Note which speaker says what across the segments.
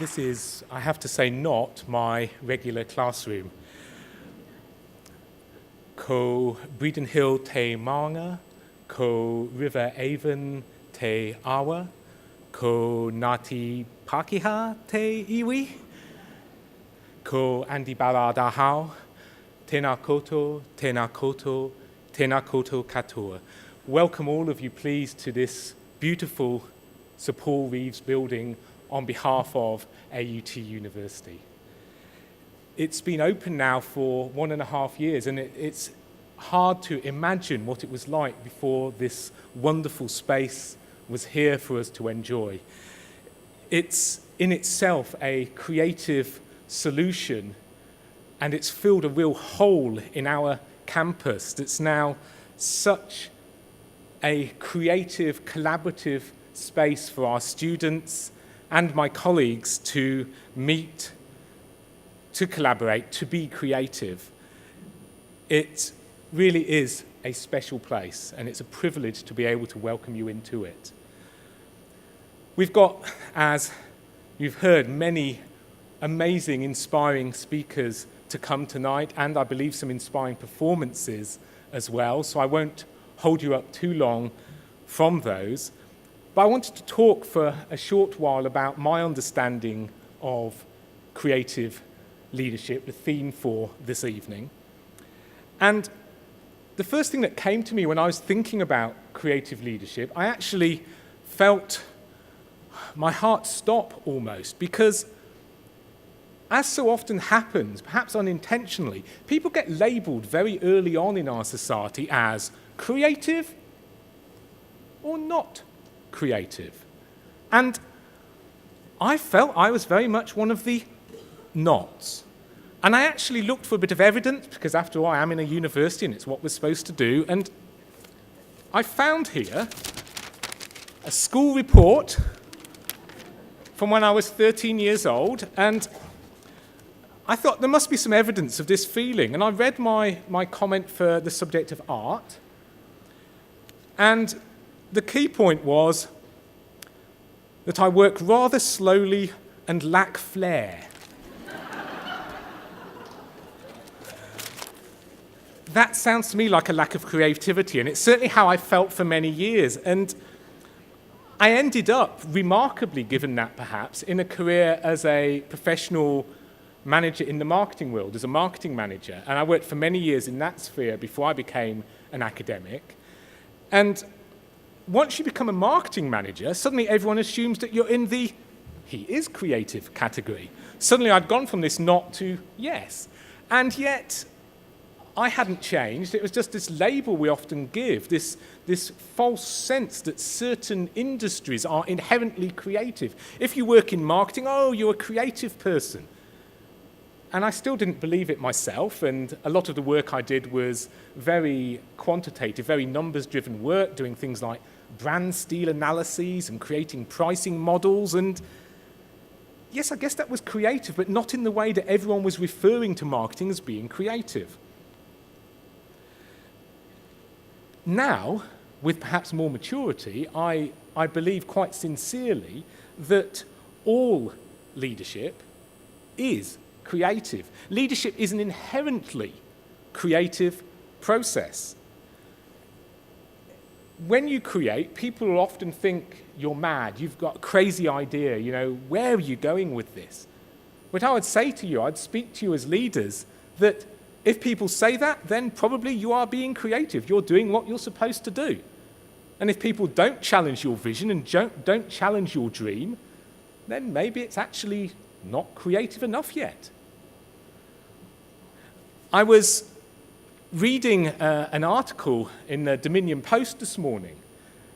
Speaker 1: This is, I have to say, not my regular classroom. Ko Breeden Hill te maunga, ko River Avon te awa, ko Ngāti Pākehā te iwi, ko Andy Ballard ahau, tēnā koutou, tēnā koutou, tēnā koutou katoa. Welcome all of you, please, to this beautiful Sir Paul Reeves building on behalf of AUT University. It's been open now for 1.5 years, and it's hard to imagine what it was like before this wonderful space was here for us to enjoy. It's in itself a creative solution, and it's filled a real hole in our campus that's now such a creative, collaborative space for our students and my colleagues to meet, to collaborate, to be creative. It really is a special place, and it's a privilege to be able to welcome you into it. We've got, as you've heard, many amazing, inspiring speakers to come tonight, and I believe some inspiring performances as well, so I won't hold you up too long from those. But I wanted to talk for a short while about my understanding of creative leadership, the theme for this evening. And the first thing that came to me when I was thinking about creative leadership, I actually felt my heart stop almost, because as so often happens, perhaps unintentionally, people get labelled very early on in our society as creative or not creative. And I felt I was very much one of the nots. And I actually looked for a bit of evidence, because after all, I am in a university and it's what we're supposed to do. And I found here a school report from when I was 13 years old, and I thought there must be some evidence of this feeling. And I read my comment for the subject of art, and the key point was that I work rather slowly and lack flair. That sounds to me like a lack of creativity, and it's certainly how I felt for many years. And I ended up, remarkably given that perhaps, in a career as a professional manager in the marketing world, as a marketing manager. And I worked for many years in that sphere before I became an academic. And once you become a marketing manager, suddenly everyone assumes that you're in the he is creative category. Suddenly I'd gone from this not to yes. And yet I hadn't changed. It was just this label we often give, this false sense that certain industries are inherently creative. If you work in marketing, oh, you're a creative person. And I still didn't believe it myself, and a lot of the work I did was very quantitative, very numbers-driven work, doing things like brand steel analyses and creating pricing models. And yes, I guess that was creative, but not in the way that everyone was referring to marketing as being creative. Now, with perhaps more maturity, I believe quite sincerely that all leadership is creative. Leadership is an inherently creative process. When you create, people will often think you're mad, you've got a crazy idea, where are you going with this? But I would say to you, I'd speak to you as leaders, that if people say that, then probably you are being creative. You're doing what you're supposed to do. And if people don't challenge your vision and don't challenge your dream, then maybe it's actually not creative enough yet. I was reading an article in the Dominion Post this morning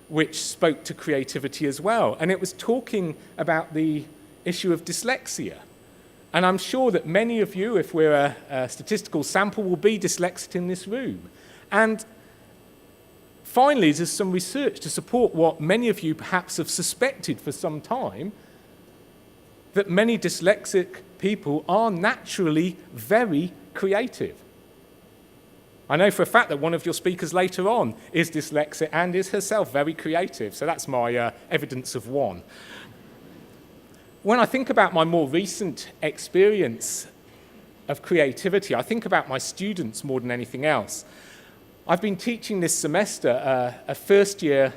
Speaker 1: which spoke to creativity as well, and it was talking about the issue of dyslexia. And I'm sure that many of you, if we're a statistical sample, will be dyslexic in this room. And finally, there's some research to support what many of you perhaps have suspected for some time, that many dyslexic people are naturally very creative. I know for a fact that one of your speakers later on is dyslexic and is herself very creative, so that's my evidence of one. When I think about my more recent experience of creativity, I think about my students more than anything else. I've been teaching this semester a first-year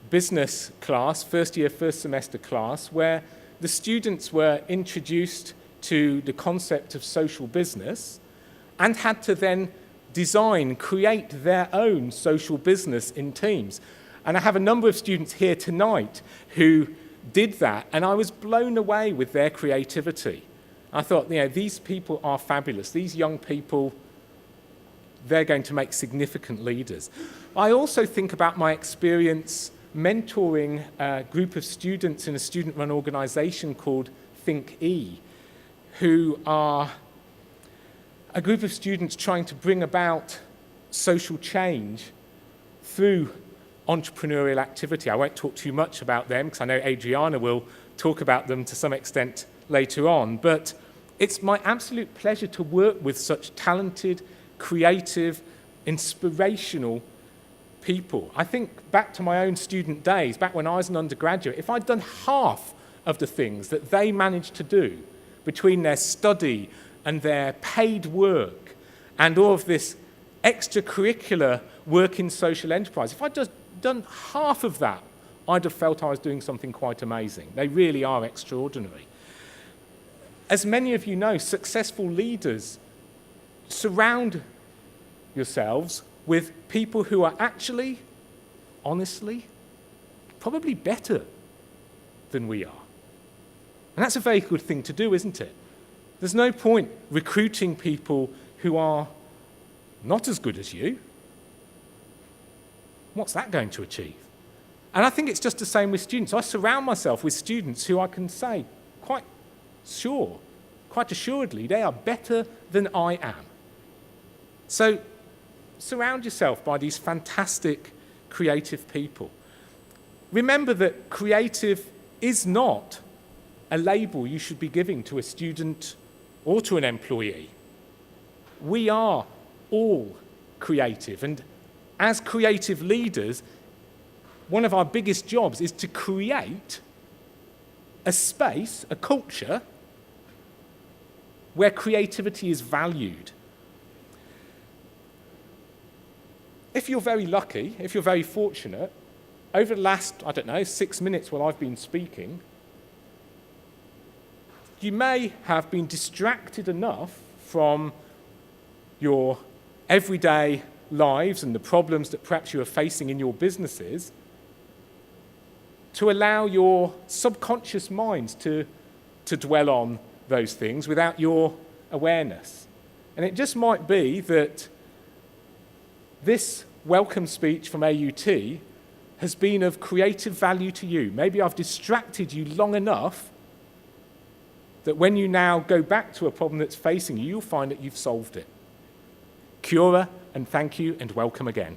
Speaker 1: business class, first semester class, where the students were introduced to the concept of social business and had to then create their own social business in teams. And I have a number of students here tonight who did that, and I was blown away with their creativity. I thought, these people are fabulous. These young people, they're going to make significant leaders. I also think about my experience mentoring a group of students in a student-run organization called Think E, who are a group of students trying to bring about social change through entrepreneurial activity. I won't talk too much about them because I know Adriana will talk about them to some extent later on, but it's my absolute pleasure to work with such talented, creative, inspirational people. I think back to my own student days, back when I was an undergraduate, if I'd done half of the things that they managed to do between their study and their paid work and all of this extracurricular work in social enterprise, if I'd just done half of that, I'd have felt I was doing something quite amazing. They really are extraordinary. As many of you know, successful leaders surround yourselves with people who are actually, honestly, probably better than we are. And that's a very good thing to do, isn't it? There's no point recruiting people who are not as good as you. What's that going to achieve? And I think it's just the same with students. I surround myself with students who I can say quite assuredly, they are better than I am. So surround yourself by these fantastic, creative people. Remember that creative is not a label you should be giving to a student or to an employee. We are all creative, and as creative leaders, one of our biggest jobs is to create a space, a culture, where creativity is valued. If you're very lucky, if you're very fortunate, over the last, 6 minutes while I've been speaking, you may have been distracted enough from your everyday lives and the problems that perhaps you are facing in your businesses to allow your subconscious minds to dwell on those things without your awareness. And it just might be that this welcome speech from AUT has been of creative value to you. Maybe I've distracted you long enough that when you now go back to a problem that's facing you, you'll find that you've solved it. Kia ora, and thank you, and welcome again.